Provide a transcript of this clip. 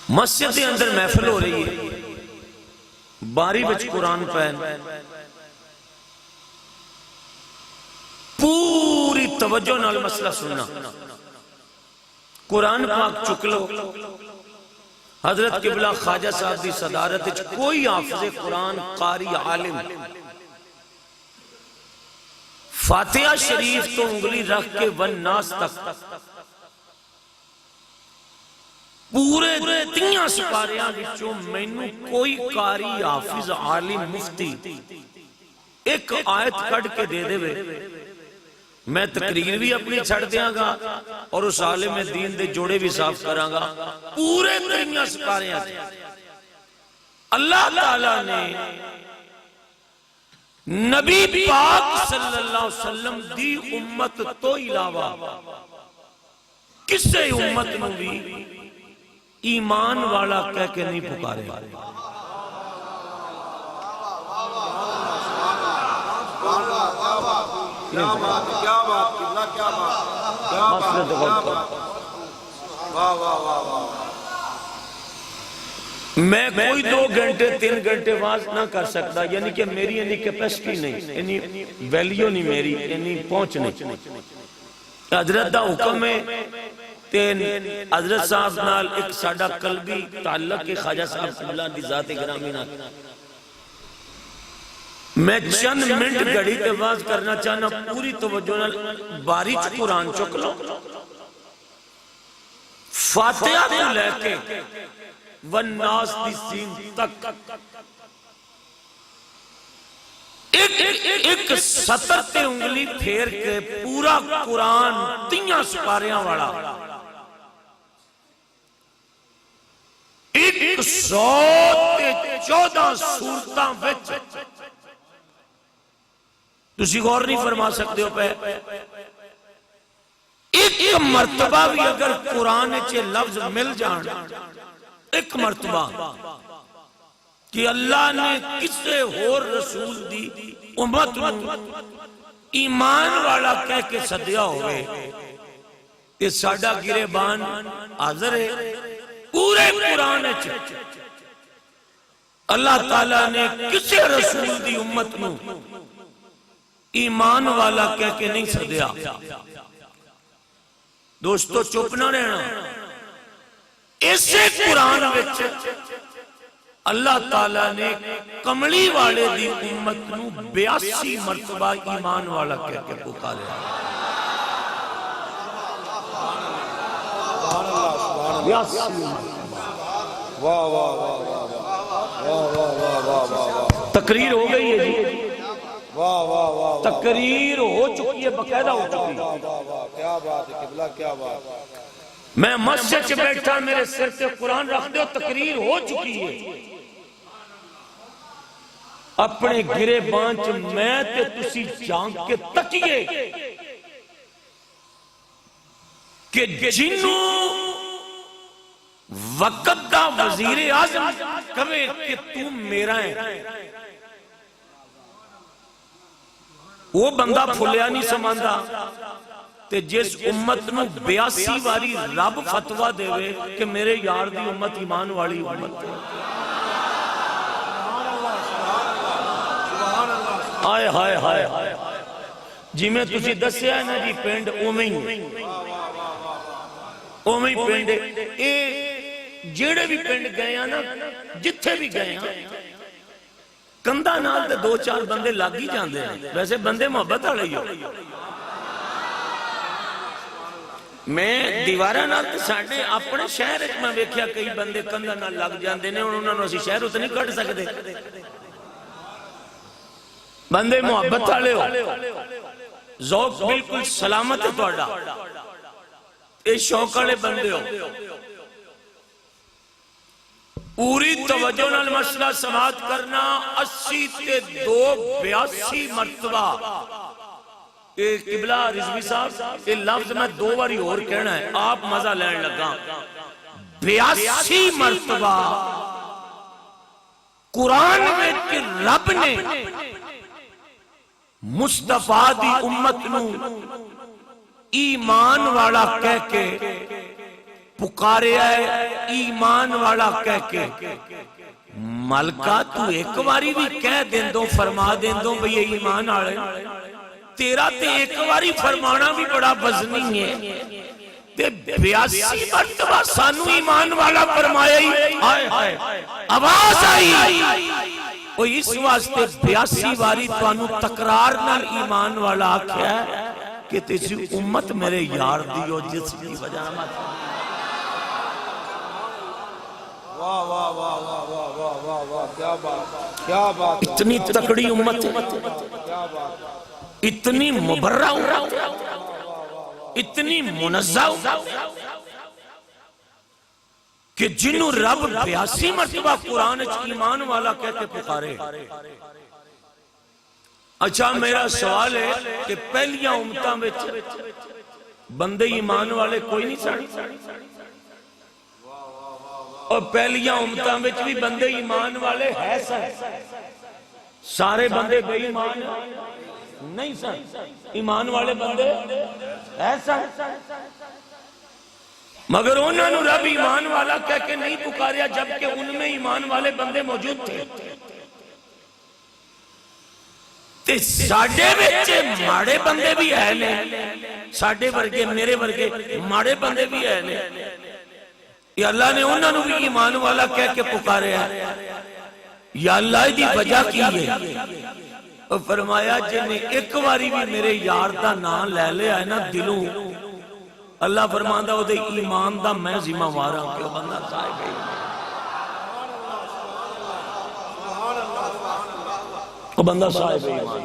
مسجد کے اندر محفل ہو رہی ہے، باری بچ قرآن پہن، پوری توجہ نال مسئلہ سننا، قرآن پاک چک لو، حضرت قبلہ خواجہ صاحب دی صدارت کوئی حافظ قرآن قاری عالم فاتحہ شریف تو انگلی رکھ کے والناس تک پورے تیاں سپاریاں وچوں مینوں کوئی قاری حافظ عالم مفتی ایک آیت کٹ کے دے دے میں تقریر بھی اپنی چھڑ دیاں گا اور اس عالم دین دے جوڑے بھی صاف کراں گا۔ پورے تیاں سپاریاں اللہ تعالیٰ نے نبی پاک صلی اللہ علیہ وسلم دی امت تو علاوہ کسے امت نو بھی ایمان والا کہہ کے نہیں پکارے۔ میں کوئی 2 گھنٹے 3 گھنٹے واز نہ کر سکتا، یعنی کہ میری انہی کیپیسٹی نہیں، انہی ویلیو نہیں، میری انہی پہنچ نہیں۔ حضرت دا حکم ہے تین حضرت صاحب نال ایک ساڑا قلبی تعلق کے خواجہ صاحب اللہ دی ذات گرامی نال میں چند منٹ گھڑی تے واز کرنا چاہنا، پوری توجہ نال باریچ قرآن چک لو، فاتحہ تو لے کے والناس دی سین تک ایک سطر تے انگلی پھیر کے پورا قرآن تیاں سپاریاں والا 114 سورتاں وچ تسی غور نہیں فرما سکتے ہو پہ ایک مرتبہ بھی اگر قرآن چے لفظ مل جان، ایک مرتبہ کہ اللہ نے کسے اور رسول دی امت ایمان والا کہہ کے صدیہ ہوئے، یہ ساڑھا گریبان حاضر ہے۔ پورے قرآن اللہ تعالیٰ نے کسے رسول دی امت نو ایمان والا کہہ کے نہیں صدیہ۔ دوستو چپ نہ رہنا، اسے قرآن وچ اللہ تعالیٰ نے کملی والے دی امت نو 82 مرتبہ ایمان والا کہہ کے پکارا۔ 82 تقریر ہو گئی ہے جی، تقریر ہو چکی ہے، باقاعدہ ہو چکی ہے۔ کیا بات ہے قبلہ، کیا بات ہے۔ میں مسجد سے بیٹھا، میرے سر سے قرآن رکھ دے، تقریر ہو چکی ہے۔ اپنے گرے بانچ میں تے تسی جانگ کے تکیے کہ جنوں وقت دا وزیر اعظم کہے کہ تم میرا ہے، وہ بندہ پھولیا نہیں سماندہ، تے جس امت نو 82 واری رب فتوہ دے وے کہ میرے یار دی امت ایمان والی امت ہے۔ آئے ہائے ہائے جی میں تجھے دسیا ہے نا جی پینڈ اومیں پینڈ اے جیڑے بھی پینڈ گئے ہیں نا، جتھے بھی گئے ہیں کندہ نال دے 2-4 بندے لگ ہی جاندے ہیں، ویسے بندے محبت آ رہی ہو۔ میں دیوارہ نال تے ساڑھے اپنے شہر ایک میں ویکھیا کئی بندے کندہ نال لگ جاندے نے، انہوں نے اسی شہر اتنی کٹ سکتے، بندے محبت آلے ہو، ذوق بالکل سلامت ہے توڑا، اے شوق آلے بندے ہو۔ پوری توجہ نال مسئلہ سماعت کرنا، 80 تے 82 مرتبہ اے قبلہ رضوی صاحب، اے لفظ میں 2 باری اور کہنا ہے، آپ مزہ لین لگا۔ 82 مرتبہ قرآن میں کہ رب نے مصطفیٰ دی امت نو ایمان والا کہہ کے پکاریا ہے ایمان والا کہہ کے، ملکہ تو ایک باری بھی کہہ دیں دو فرما دیں دو بھئی یہ ایمان آڑے، تیرا تے ایک باری فرمانا بھی بڑا وزنی ہے، تے 82 مرتبہ سانو ایمان والا فرمایا ہی، آواز آئی، وہ اس واسطے 82 باری تو انو تقرار نال ایمان والا آکھیا ہے کہ تیسی امت میرے یار دیو جس کی وجہ مت۔ واہ واہ واہ واہ واہ واہ واہ واہ، کیا بات، کیا بات، اتنی تکڑی امت ہے، کیا بات، اتنی مبرہ امت، اتنی منزہ کہ جنہوں رب 82 مرتبہ قرآن ایمان والا کہتے پکارے۔ اچھا میرا سوال ہے کہ پہلیاں امتاں وچ بندے ایمان والے کوئی نہیں سن، اور پہلیاں امتاں وچ بھی بندے ایمان والے ہے سن، سارے بندے بے ایمان نہیں سن، ایمان والے بندے ہے سن، مگر انہوں نے رب ایمان والا کہہ کے نہیں پکاریا جبکہ ان میں ایمان والے بندے موجود تھے۔ تے ساڑھے بچے ماڑے بندے بھی ہے نے، ساڑھے ورگے میرے ورگے ماڑے بندے بھی ہے نے، یا اللہ نے انہوں نے بھی ایمان والا کہہ کے پکارے ہیں، یا اللہ دی وجہ کی ہے، اور فرمایا جنہیں ایک باری بھی میرے یار دا نام لے لے آئے نا دلوں، اللہ فرماندہ ہو دے ایمان دا میں ذمہ وارا ہوں کہ وہ بندہ صاحب ہے، وہ بندہ صاحب ہے ایمان۔